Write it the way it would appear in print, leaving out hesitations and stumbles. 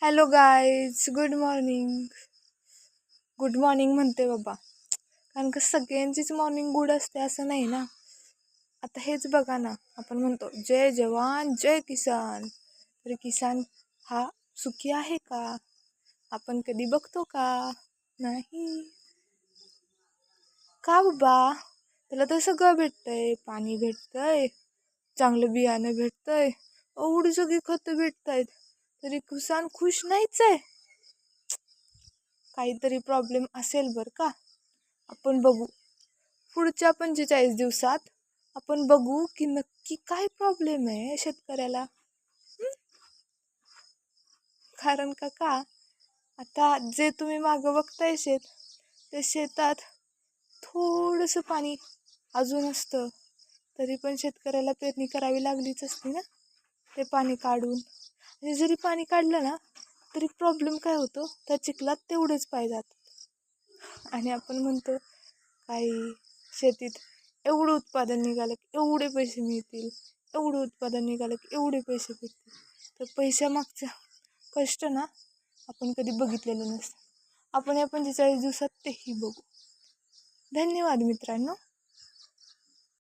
Hello guys, good morning. Good morning म्हणते बाबा, कारण का सगळ्यांचीच मॉर्निंग गुड असते असं नाही ना. आता हेच बघा ना, आपण म्हणतो जय जवान जय किसान, तर किसान हा सुखी आहे का? आपण कधी बघतो का? नाही. का बाबा? त्याला तर सगळं भेटतंय, पाणी भेटतंय, चांगलं बियाणं भेटतंय, एवढी सगळी खतं भेटतायत, तरी किसान खुश नाहीच आहे. काहीतरी प्रॉब्लेम असेल बरं का. आपण बघू पुढच्या 45 दिवसात, आपण बघू की नक्की काय प्रॉब्लेम आहे शेतकऱ्याला. कारण का आता जे तुम्ही मागं बघताय ते शेतात थोडंसं पाणी अजून असतं, तरी पण शेतकऱ्याला पेरणी करावी लागलीच असते ना. ते पाणी काढून, आणि जरी पाणी काढलं ना तरी प्रॉब्लेम काय होतो, त्या चिखलात तेवढेच पाय जातात. आणि आपण म्हणतो काही शेतीत एवढं उत्पादन निघालं की एवढे पैसे मिळतील, एवढं उत्पादन निघालं की एवढे पैसे भेटतील. तर पैशामागचं कष्ट ना आपण कधी बघितलेलं नसतं. आपण या 45 दिवसात तेही बघू. धन्यवाद मित्रांनो.